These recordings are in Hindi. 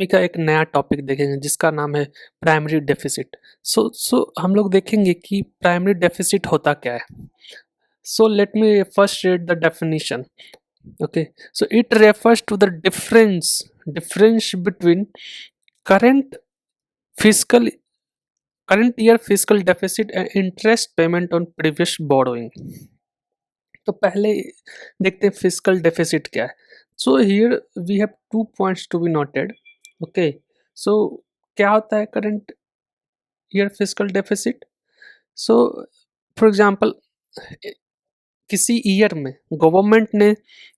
का एक नया टॉपिक देखेंगे जिसका नाम है प्राइमरी डेफिसिट। सो हम लोग देखेंगे कि प्राइमरी डेफिसिट होता क्या है। So let me first read the definition. Okay, so it refers to the difference between current fiscal current year fiscal deficit and interest payment on previous borrowing। तो पहले देखते हैं फिजिकल डेफिसिट क्या है। So here we have 2 points to be noted. Okay, so क्या होता है current year physical deficit? So for example, किसी ईयर में गवर्नमेंट ने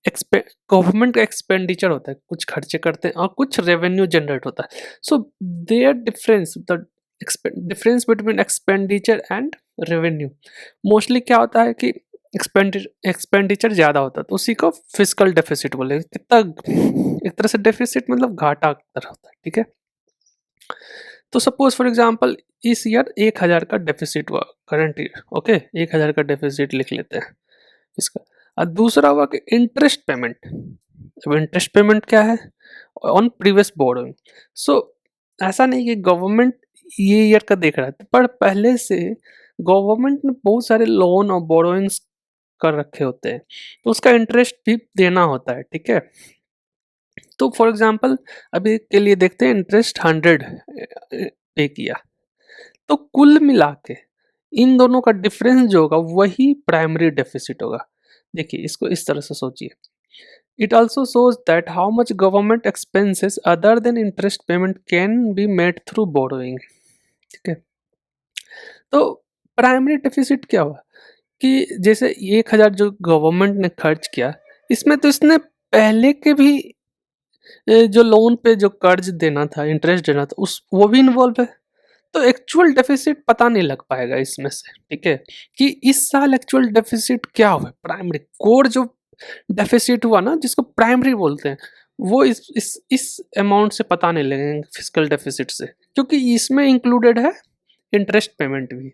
गवर्नमेंट का एक्सपेंडिचर होता है, कुछ खर्चे करते हैं और कुछ रेवेन्यू जनरेट होता है। So their difference, the difference between expenditure and revenue, mostly क्या होता है कि एक्सपेंडिचर ज़्यादा होता है तो उसी को फिजिकल डेफिसिट बोलेंगे। कितना, एक तरह से डेफिसिट मतलब घाटा की तरह होता है, ठीक है। तो सपोज फॉर एग्जांपल इस ईयर 1000 का डेफिसिट हुआ करंट ईयर। ओके, 1000 का डेफिसिट लिख लेते हैं इसका। और दूसरा हुआ कि इंटरेस्ट पेमेंट। अब इंटरेस्ट पेमेंट क्या है? On previous borrowing. सो ऐसा नहीं कि गवर्नमेंट ये ईयर का देख रहा है, पर पहले से गवर्नमेंट ने बहुत सारे लोन और बोरोइंग्स कर रखे होते हैं, तो उसका इंटरेस्ट भी देना होता है, ठीक है। तो फॉर एग्जांपल अभी के लिए देखते हैं, इंटरेस्ट 100 पे किया, तो कुल मिला के इन दोनों का डिफरेंस जो होगा वही प्राइमरी डेफिसिट होगा। देखिए इसको इस तरह से सोचिए। It also shows that how much government expenses other than interest payment can be made through borrowing। ठीक है, तो प्राइमरी डेफिसिट क्या हुआ कि जैसे 1000 जो गवर्नमेंट ने खर्च किया, इसमें तो इसने पहले के भी जो लोन पे जो कर्ज देना था, इंटरेस्ट देना था, उस वो भी इन्वॉल्व है। तो एक्चुअल डेफिसिट पता नहीं लग पाएगा इसमें से, ठीक है, कि इस साल एक्चुअल डेफिसिट क्या हुआ। प्राइमरी कोर जो डेफिसिट हुआ ना, जिसको प्राइमरी बोलते हैं, वो इस अमाउंट से पता नहीं लगेंगे फिजिकल डेफिसिट से, क्योंकि इसमें इंक्लूडेड है इंटरेस्ट पेमेंट भी।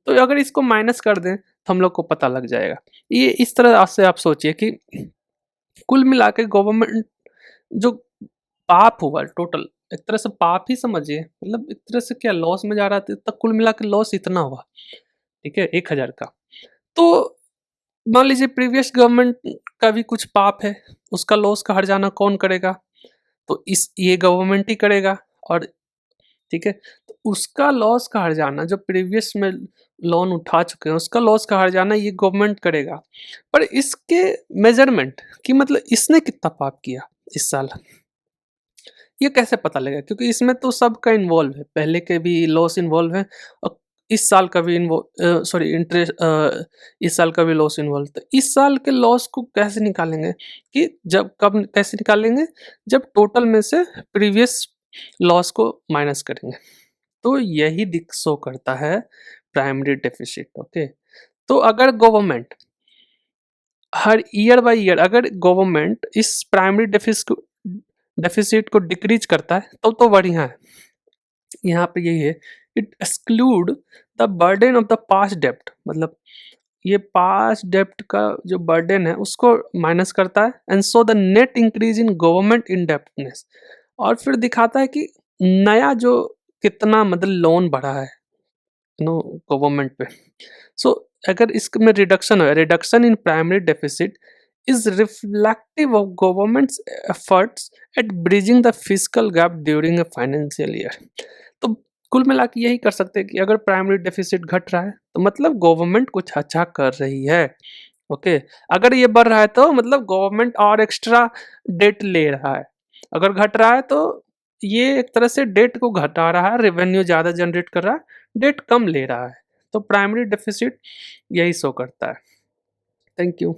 तो अगर इसको माइनस कर दें तो हम लोग को पता लग जाएगा। ये इस तरह से आप सोचिए कि कुल मिला के गवर्नमेंट जो पाप हुआ टोटल, एक तरह से पाप ही समझिए, मतलब एक तरह से क्या लॉस में जा रहा था, तब कुल मिला के लॉस इतना हुआ, ठीक है, 1000 का। तो मान लीजिए प्रीवियस गवर्नमेंट का भी कुछ पाप है, उसका लॉस का हर्जाना कौन करेगा? तो इस ये गवर्नमेंट ही करेगा। और ठीक है, तो उसका लॉस का हर्जाना जो प्रीवियस में लोन उठा चुके हैं, उसका लॉस का हर्जाना ये गवर्नमेंट करेगा। पर इसके मेजरमेंट कि मतलब इसने कितना पाप किया इस साल, ये कैसे पता लगेगा? क्योंकि इसमें तो सबका इन्वॉल्व है, पहले के भी लॉस इन्वॉल्व है और इस साल का भी सॉरी इंटरेस्ट, इस साल का भी लॉस इन्वॉल्व। तो इस साल के लॉस को कैसे निकालेंगे कि जब कब कैसे निकालेंगे? जब टोटल में से प्रीवियस लॉस को माइनस करेंगे। तो यही दिख शो करता है प्राइमरी डेफिसिट। ओके, तो अगर गवर्नमेंट हर ईयर बाय ईयर अगर गवर्नमेंट इस प्राइमरी डेफिसिट को डिक्रीज करता है तो बढ़िया है। यहाँ पे यही है, it exclude the burden of the past डेप्ट, मतलब ये पास्ट डेप्ट का जो बर्डन है उसको माइनस करता है। And so the net increase in government indebtedness, और फिर दिखाता है कि नया जो कितना मतलब लोन बढ़ा है नो गवर्नमेंट पे। सो अगर इसमें रिडक्शन है, reduction in primary deficit is reflective of government's efforts at bridging the fiscal gap during a financial year। तो कुल मिला के यही कर सकते हैं कि अगर प्राइमरी डेफिसिट घट रहा है तो मतलब गवर्नमेंट कुछ अच्छा कर रही है। ओके, अगर ये बढ़ रहा है तो मतलब गवर्नमेंट और एक्स्ट्रा डेट ले रहा है। अगर घट रहा है तो ये एक तरह से डेट को घटा रहा है, रेवेन्यू ज़्यादा जनरेट कर रहा है, डेट कम ले रहा है। तो प्राइमरी डेफिसिट यही शो करता है। Thank you.